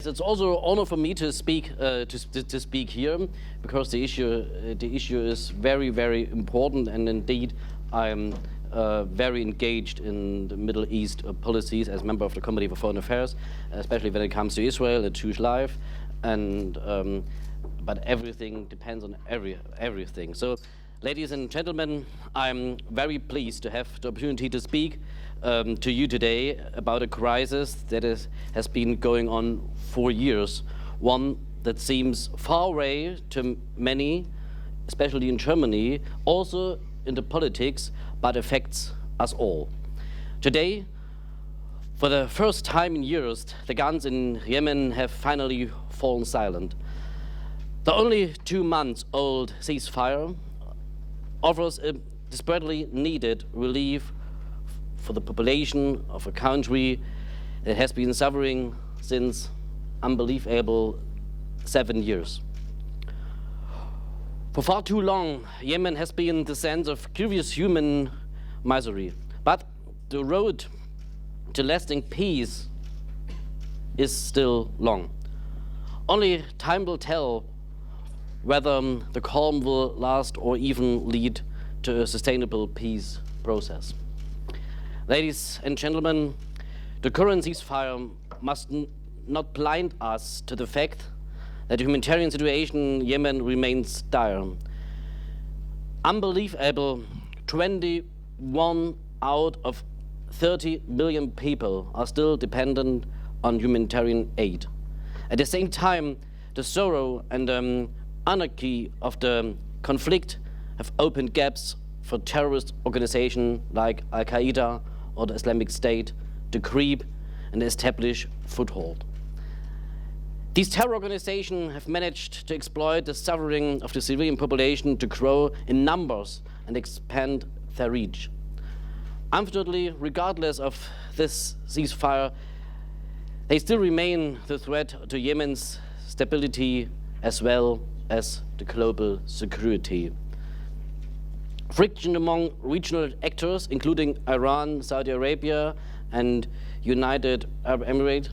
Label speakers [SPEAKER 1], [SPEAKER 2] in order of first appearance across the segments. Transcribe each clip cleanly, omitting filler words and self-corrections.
[SPEAKER 1] It's also an honor for me to speak here, because the issue is very, very important, and indeed I'm very engaged in the Middle East policies as member of the Committee for Foreign Affairs, especially when it comes to Israel and Jewish life, and but everything depends on everything. So, ladies and gentlemen, I'm very pleased to have the opportunity to speak to you today about a crisis that has been going on for years, one that seems far away to many, especially in Germany, also in the politics, but affects us all. Today, for the first time in years, the guns in Yemen have finally fallen silent. The only 2 months old ceasefire offers a desperately needed relief for the population of a country that has been suffering since unbelievable 7 years. For far too long, Yemen has been the sense of grievous human misery. But the road to lasting peace is still long. Only time will tell whether the calm will last or even lead to a sustainable peace process. Ladies and gentlemen, the current ceasefire must not blind us to the fact that the humanitarian situation in Yemen remains dire. Unbelievable, 21 out of 30 million people are still dependent on humanitarian aid. At the same time, the sorrow and anarchy of the conflict have opened gaps for terrorist organizations like Al-Qaeda or the Islamic State to creep and establish foothold. These terror organizations have managed to exploit the suffering of the civilian population to grow in numbers and expand their reach. Unfortunately, regardless of this ceasefire, they still remain the threat to Yemen's stability as well as the global security. Friction among regional actors, including Iran, Saudi Arabia, and United Arab Emirates,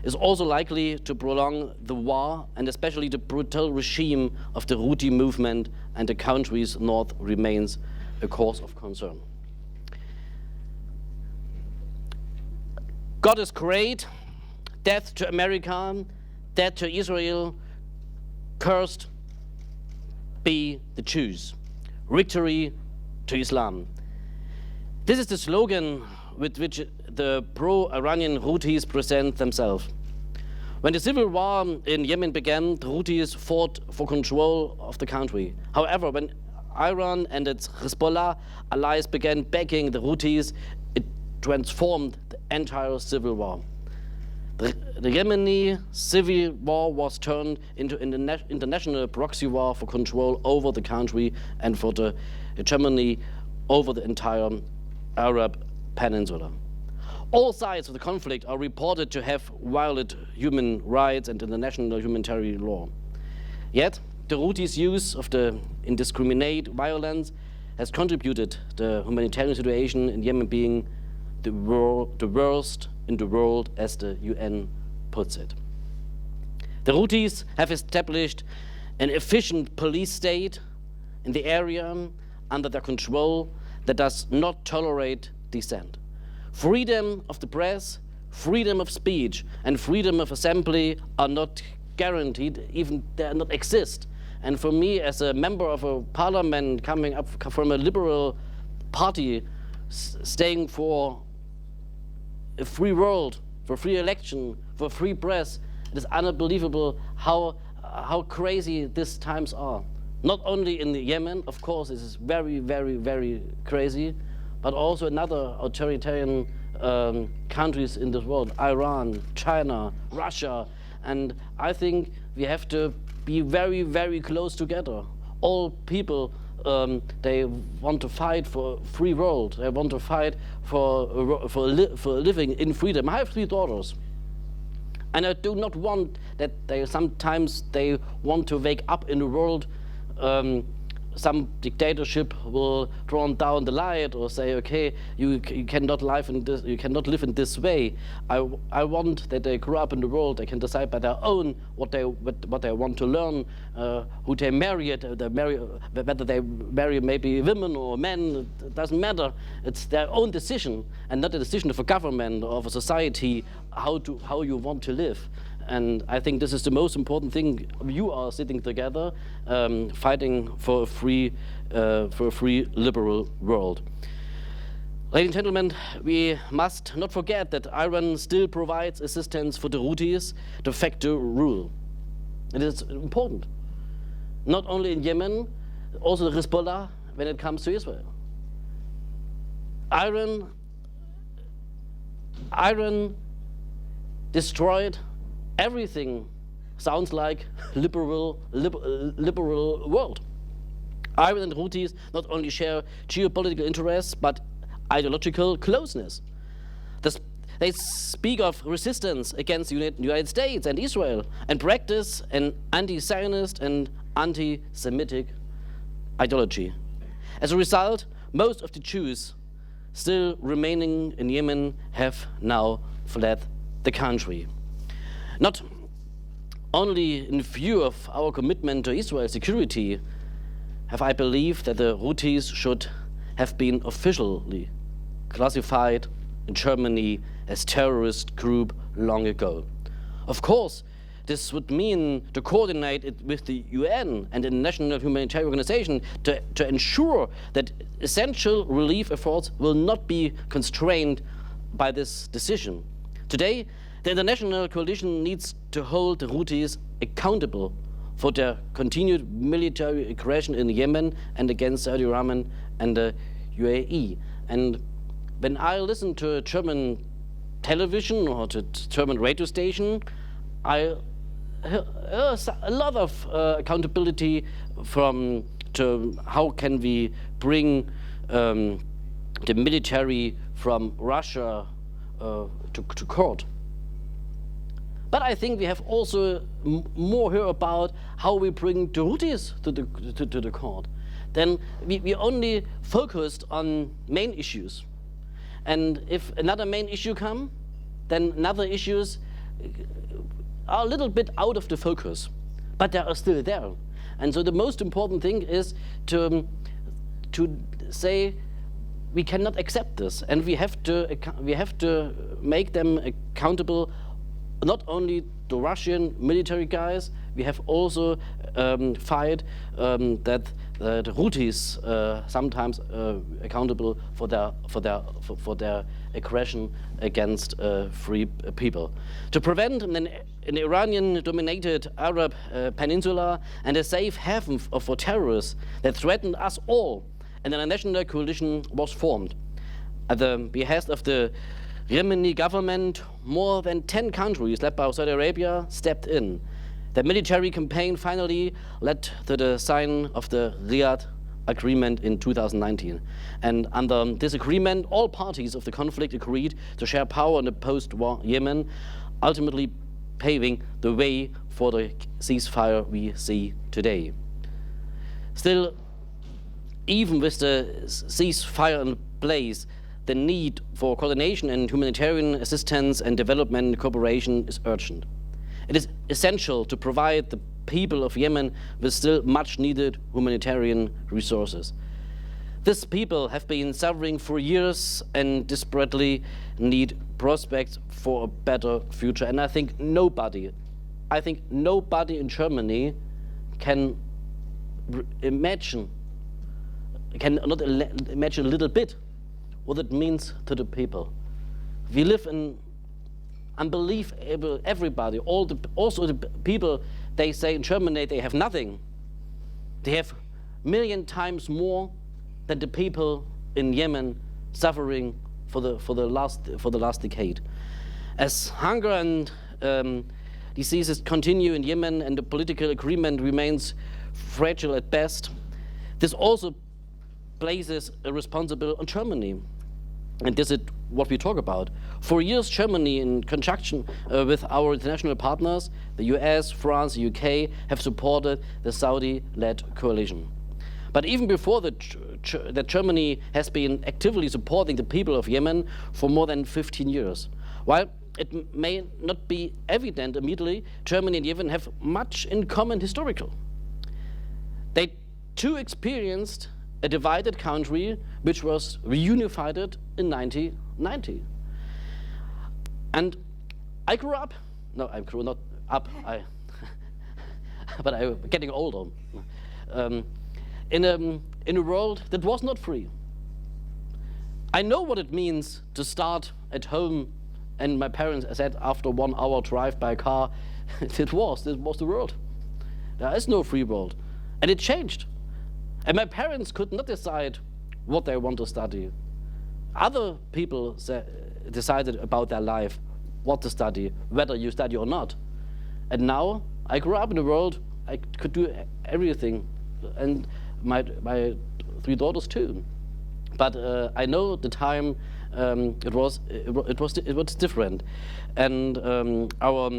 [SPEAKER 1] is also likely to prolong the war, and especially the brutal regime of the Houthi movement and the country's north remains a cause of concern. God is great, death to America, death to Israel, cursed be the Jews. Victory to Islam. This is the slogan with which the pro-Iranian Houthis present themselves. When the civil war in Yemen began, the Houthis fought for control of the country. However, when Iran and its Hezbollah allies began backing the Houthis, it transformed the entire civil war. The Yemeni civil war was turned into an international proxy war for control over the country and for the hegemony over the entire Arab peninsula. All sides of the conflict are reported to have violated human rights and international humanitarian law. Yet, the Houthis' use of the indiscriminate violence has contributed to the humanitarian situation in Yemen being the worst in the world, as the UN puts it. The Houthis have established an efficient police state in the area under their control that does not tolerate dissent. Freedom of the press, freedom of speech, and freedom of assembly are not guaranteed, even they not exist. And for me, as a member of a parliament coming up from a liberal party, staying for a free world, for free election, for free press, it is unbelievable how crazy these times are. Not only in Yemen, of course, it is very, very, very crazy, but also in other authoritarian countries in this world, Iran, China, Russia, and I think we have to be very, very close together. All people, they want to fight for a free world. They want to fight for living in freedom. I have 3 daughters, and I do not want that they sometimes want to wake up in a world some dictatorship will draw down the light or say, okay, you cannot live in this, you cannot live in this way. I want that they grow up in the world. They can decide by their own what they want to learn, who they marry, whether they marry maybe women or men. It doesn't matter. It's their own decision, and not a decision of a government or of a society how you want to live. And I think this is the most important thing. You are sitting together, fighting for a free liberal world. Ladies and gentlemen, we must not forget that Iran still provides assistance for the Houthis de facto rule. It is important. Not only in Yemen, also the Hezbollah when it comes to Israel. Iran destroyed everything sounds like liberal world. Iran and Houthis not only share geopolitical interests, but ideological closeness. They speak of resistance against the United States and Israel and practice an anti-Zionist and anti-Semitic ideology. As a result, most of the Jews still remaining in Yemen have now fled the country. Not only in view of our commitment to Israel's security have I believed that the Houthis should have been officially classified in Germany as terrorist group long ago. Of course, this would mean to coordinate it with the UN and the International Humanitarian Organization to ensure that essential relief efforts will not be constrained by this decision. Today, the international coalition needs to hold the Houthis accountable for their continued military aggression in Yemen and against Saudi Arabia and the UAE. And when I listen to German television or to German radio station, I hear a lot of accountability to how can we bring the military from Russia to court. But I think we have also more here about how we bring the Houthis to the court. Then we only focused on main issues. And if another main issue comes, then other issues are a little bit out of the focus, but they are still there. And so the most important thing is to say we cannot accept this, and we have to make them accountable. Not only the Russian military guys, we have also fight that the Houthis sometimes accountable for their aggression against free people. To prevent an Iranian-dominated Arab peninsula and a safe haven for terrorists that threatened us all, an international coalition was formed. At the behest of the Yemeni government, more than 10 countries led by Saudi Arabia stepped in. The military campaign finally led to the sign of the Riyadh Agreement in 2019. And under this agreement, all parties of the conflict agreed to share power in the post-war Yemen, ultimately paving the way for the ceasefire we see today. Still, even with the ceasefire in place, the need for coordination and humanitarian assistance and development cooperation is urgent. It is essential to provide the people of Yemen with still much needed humanitarian resources. These people have been suffering for years and desperately need prospects for a better future. And I think nobody in Germany cannot imagine a little bit what it means to the people. We live in unbelievable, everybody, also the people, they say in Germany they have nothing. They have a million times more than the people in Yemen suffering for the last decade. As hunger and diseases continue in Yemen and the political agreement remains fragile at best, this also places a responsibility on Germany. And this is what we talk about. For years, Germany, in conjunction with our international partners, the US, France, the UK, have supported the Saudi-led coalition. But even before that Germany has been actively supporting the people of Yemen for more than 15 years. While it may not be evident immediately, Germany and Yemen have much in common historical. They too experienced a divided country which was reunified in 1990. And I grew up, no, I grew not up, but I'm getting older, in a world that was not free. I know what it means to start at home, and my parents said after 1 hour drive by car, this was the world. There is no free world. And it changed. And my parents could not decide what they want to study. Other people decided about their life, what to study, whether you study or not. And now I grew up in a world I could do everything, and my 3 daughters too. But I know the time it was different, and our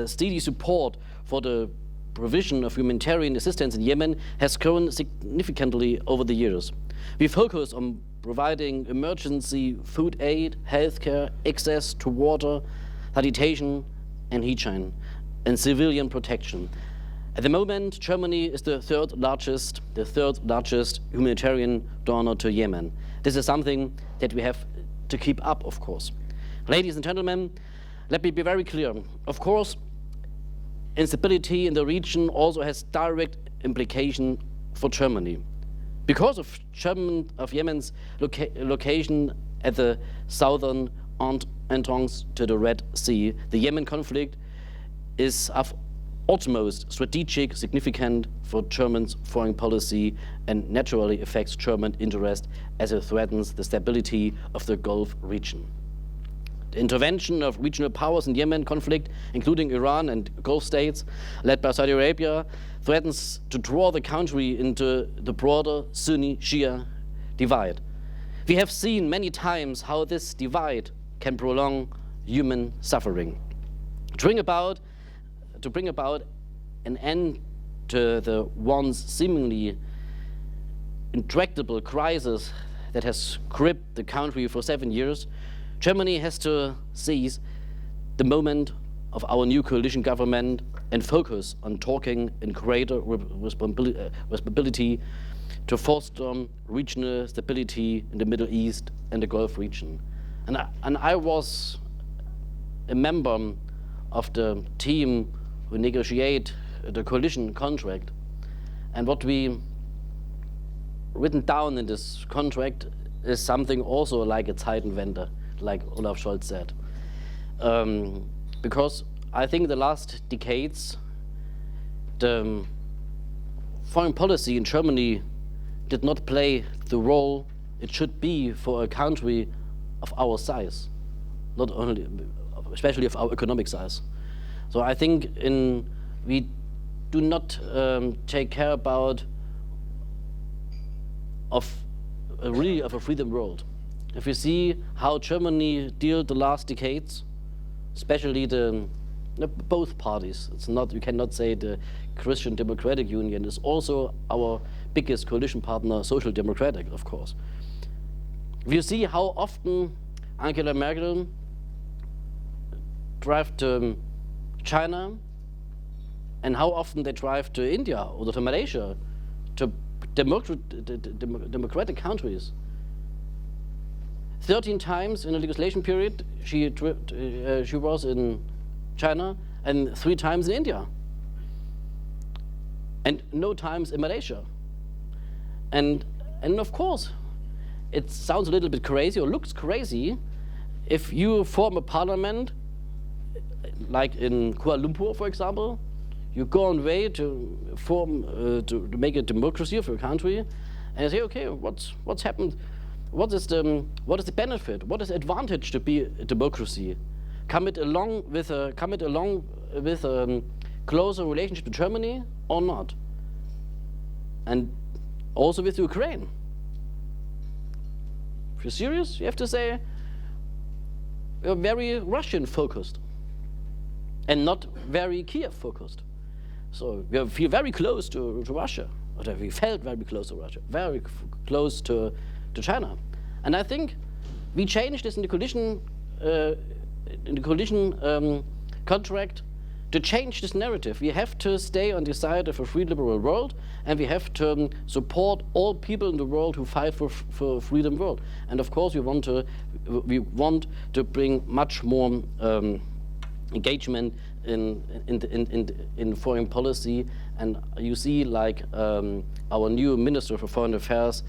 [SPEAKER 1] steady support for the provision of humanitarian assistance in Yemen has grown significantly over the years. We focus on providing emergency food aid, healthcare, access to water, sanitation and hygiene, and civilian protection. At the moment, Germany is the third largest humanitarian donor to Yemen. This is something that we have to keep up, of course. Ladies and gentlemen, let me be very clear. Of course, instability in the region also has direct implication for Germany. Because of Yemen's location at the southern entrance to the Red Sea, the Yemen conflict is of utmost strategic significance for Germany's foreign policy and naturally affects German interest as it threatens the stability of the Gulf region. The intervention of regional powers in Yemen conflict, including Iran and Gulf states, led by Saudi Arabia, threatens to draw the country into the broader Sunni-Shia divide. We have seen many times how this divide can prolong human suffering. To bring about an end to the once seemingly intractable crisis that has gripped the country for 7 years, Germany has to seize the moment of our new coalition government and focus on talking in greater responsibility to foster regional stability in the Middle East and the Gulf region. And I was a member of the team who negotiate the coalition contract. And what we written down in this contract is something also like a Zeitenwende, like Olaf Scholz said. Because I think the last decades, the foreign policy in Germany did not play the role it should be for a country of our size, not only, especially of our economic size. So I think we do not take care about really of a freedom world. If you see how Germany dealt the last decades, especially both parties, it's not, you cannot say the Christian Democratic Union is also our biggest coalition partner, Social Democratic, of course. If you see how often Angela Merkel drive to China and how often they drive to India or to Malaysia, to democratic countries. 13 times in a legislation period she was in China and 3 times in India. And no times in Malaysia. And of course, it sounds a little bit crazy or looks crazy if you form a parliament, like in Kuala Lumpur, for example, you go on way to form, to make a democracy of your country, and you say, okay, what's happened? What is the benefit? What is the advantage to be a democracy? Come it along with a closer relationship to Germany or not? And also with Ukraine. If you're serious, you have to say you're very Russian focused and not very Kiev focused. So we feel very close to Russia. we felt very close to Russia, very close to China. And I think we changed this in the coalition contract to change this narrative. We have to stay on the side of a free liberal world, and we have to support all people in the world who fight for freedom world. And of course we want to bring much more engagement in foreign policy. And you see, like our new Minister for Foreign Affairs,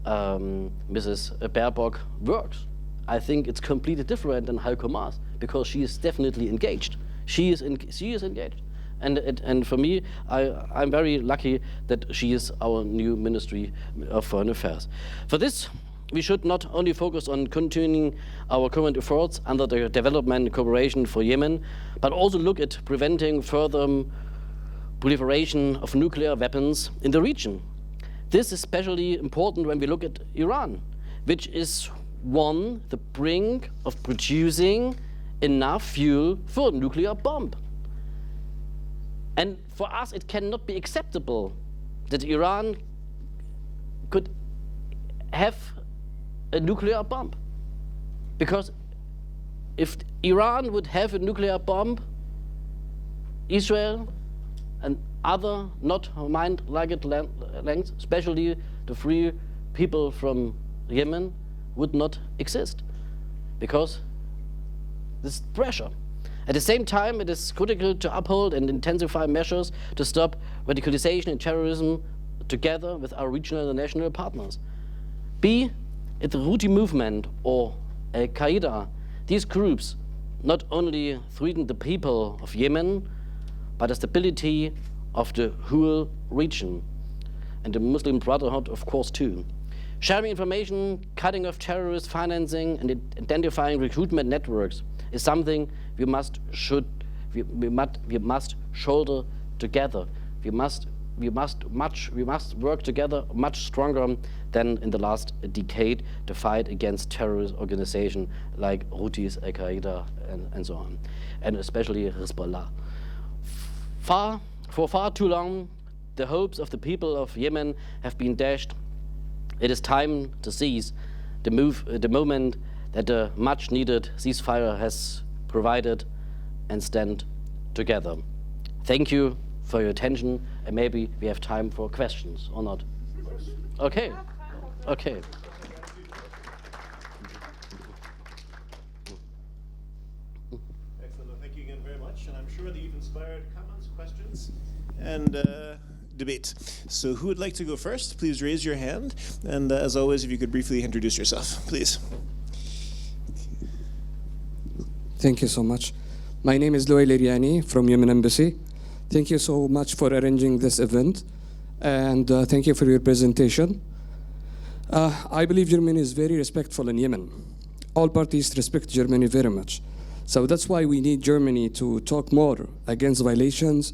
[SPEAKER 1] Mrs. Baerbock, works. I think it's completely different than Heiko Maas, because she is definitely engaged. She is engaged, and for me, I'm very lucky that she is our new Ministry of Foreign Affairs. For this, we should not only focus on continuing our current efforts under the development cooperation for Yemen, but also look at preventing further proliferation of nuclear weapons in the region. This is especially important when we look at Iran, which is on the brink of producing enough fuel for a nuclear bomb. And for us, it cannot be acceptable that Iran could have a nuclear bomb. Because if Iran would have a nuclear bomb, Israel and other not mind-like lands, especially the free people from Yemen, would not exist. Because this pressure. At the same time, it is critical to uphold and intensify measures to stop radicalization and terrorism together with our regional and national partners. Be it the Houthi movement or Al-Qaeda, these groups not only threaten the people of Yemen, but the stability of the whole region, and the Muslim Brotherhood, of course, too. Sharing information, cutting off terrorist financing, and identifying recruitment networks is something we must shoulder together. We must work together much stronger than in the last decade to fight against terrorist organizations like Houthis, Al-Qaeda, and so on, and especially Hezbollah. For far too long, the hopes of the people of Yemen have been dashed. It is time to seize the moment that the much-needed ceasefire has provided, and stand together. Thank you for your attention, and maybe we have time for questions or not. Okay. Okay.
[SPEAKER 2] Excellent. Well, thank you again very much, and I'm sure that you've inspired comments, questions, and debate. So who would like to go first? Please raise your hand, and as always, if you could briefly introduce yourself, please.
[SPEAKER 3] Thank you so much. My name is Louay Liriani from Yemen Embassy. Thank you so much for arranging this event, and thank you for your presentation. I believe Germany is very respectful in Yemen. All parties respect Germany very much. So that's why we need Germany to talk more against violations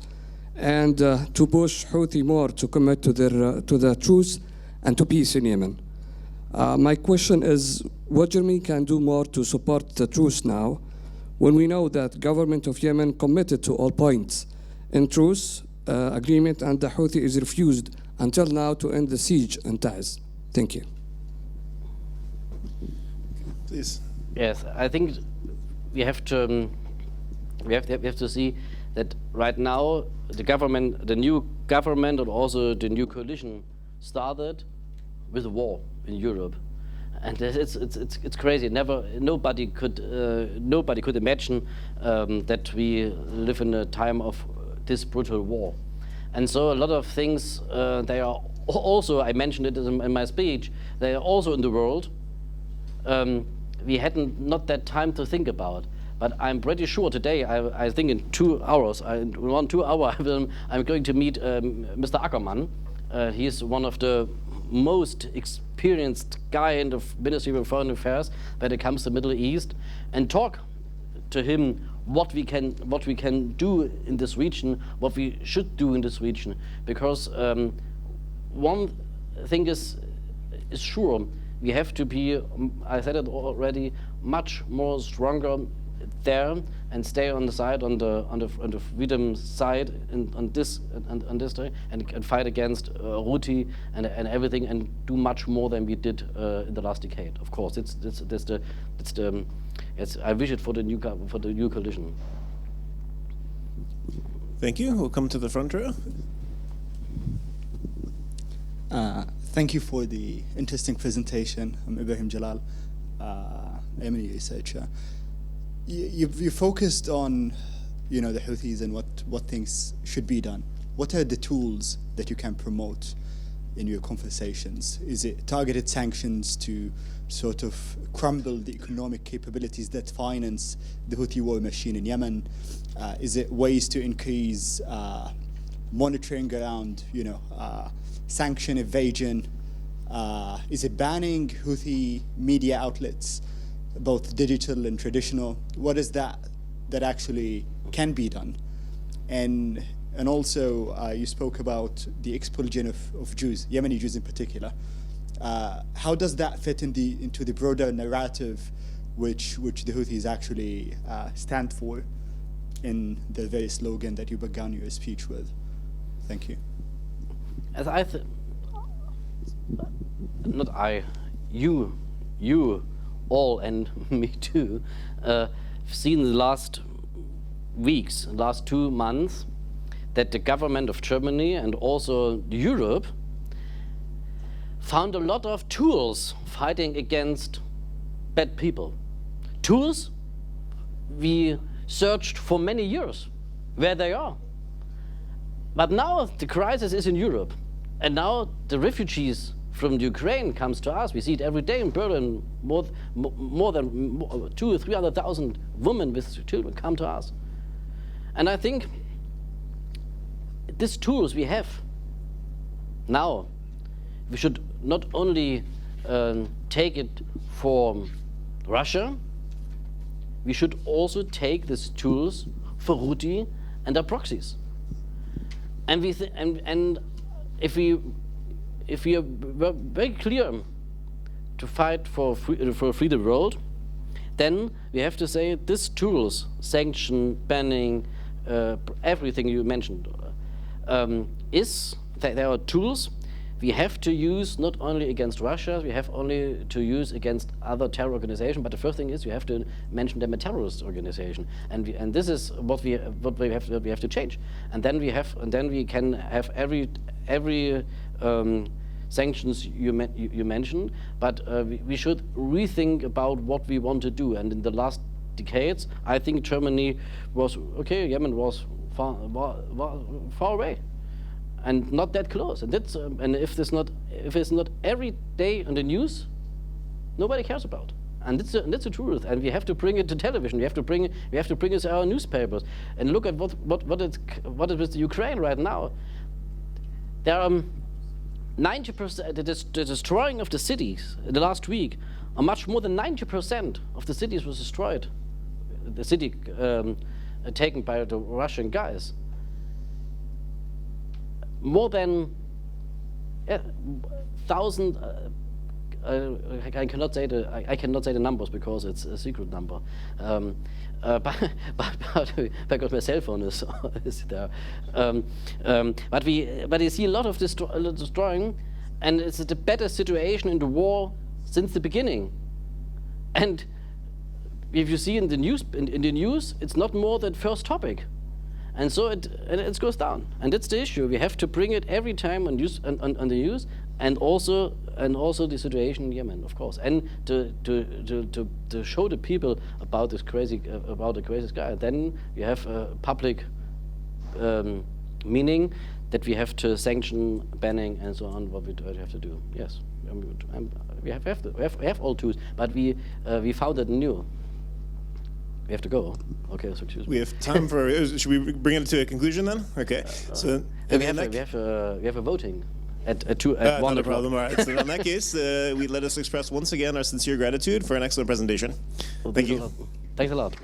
[SPEAKER 3] and to push Houthi more to commit to the truce and to peace in Yemen. My question is, what Germany can do more to support the truce now, when we know that government of Yemen committed to all points in truce agreement, and the Houthi is refused until now to end the siege in Taiz. Thank you.
[SPEAKER 2] Please.
[SPEAKER 1] Yes, I think we have to see that right now the new government and also the new coalition started with a war in Europe. And it's crazy. Nobody could imagine that we live in a time of this brutal war. And so a lot of things they are also, I mentioned it in my speech, they are also in the world. We hadn't not that time to think about. But I'm pretty sure today, I think in 2 hours, in 2 hours, I'm going to meet Mr. Ackermann. He's one of the most experienced guy in the Ministry of Foreign Affairs when it comes to Middle East, and talk to him what we can do in this region, what we should do in this region. Because one thing is sure, we have to be, I said it already, much more stronger there and stay on the side, on the freedom side, on this day, and fight against Houthi and everything, and do much more than we did in the last decade. Of course, I wish it for the new coalition.
[SPEAKER 2] Thank you. We'll come to the front row.
[SPEAKER 4] Thank you for the interesting presentation. I'm Ibrahim Jalal, Yemeni researcher. You focused on, the Houthis and what things should be done. What are the tools that you can promote in your conversations? Is it targeted sanctions to sort of crumble the economic capabilities that finance the Houthi war machine in Yemen? Is it ways to increase monitoring around, sanction evasion? Is it banning Houthi media outlets, both digital and traditional? What is that actually can be done? And also, you spoke about the expulsion of Jews, Yemeni Jews in particular. How does that fit into the broader narrative which the Houthis actually stand for in the very slogan that you began your speech with? Thank you.
[SPEAKER 1] You all, and me too, seen the last weeks, last 2 months, that the government of Germany and also Europe found a lot of tools fighting against bad people. Tools we searched for many years where they are. But now the crisis is in Europe, and now the refugees from Ukraine comes to us. We see it every day in Berlin. More than 200,000 or 300,000 women with children come to us. And I think these tools we have now, we should not only take it for Russia, we should also take these tools for Houthi and their proxies. And if we are very clear to fight for a free world, then we have to say these tools, sanction, banning, everything you mentioned, there are tools we have to use not only against Russia, we have only to use against other terror organizations, but the first thing is you have to mention them a terrorist organization, and this is what we have to change, and then we can have every sanctions you mentioned, but we should rethink about what we want to do. And in the last decades, I think Germany was okay. Yemen was far away, and not that close. And that's and if it's not every day on the news, nobody cares about. And that's the truth. And we have to bring it to television. We have to bring it to our newspapers and look at what is with the Ukraine right now. There are 90%, the destroying of the cities in the last week, are much more than 90% of the cities was destroyed. The city taken by the Russian guys. More than 1,000. I cannot say the numbers because it's a secret number. But because my cell phone is there. But you see a lot of destroying, and it's a better situation in the war since the beginning. And if you see in the news, it's not more than first topic, and so it goes down. And that's the issue. We have to bring it every time on the news, and also the situation in Yemen, of course, and to show the people about the crazy guy. Then you have a public meaning that we have to sanction, banning, and so on. What we have to do? Yes, we have all tools, but we found it new. We have to go. Okay, so excuse me.
[SPEAKER 2] We have time for. Should we bring it to a conclusion then? Okay. So
[SPEAKER 1] we have a voting. At 1
[SPEAKER 2] not a problem. All right. So in that case, let us express once again our sincere gratitude for an excellent presentation.
[SPEAKER 1] Well,
[SPEAKER 2] Thank you.
[SPEAKER 1] Thanks a lot.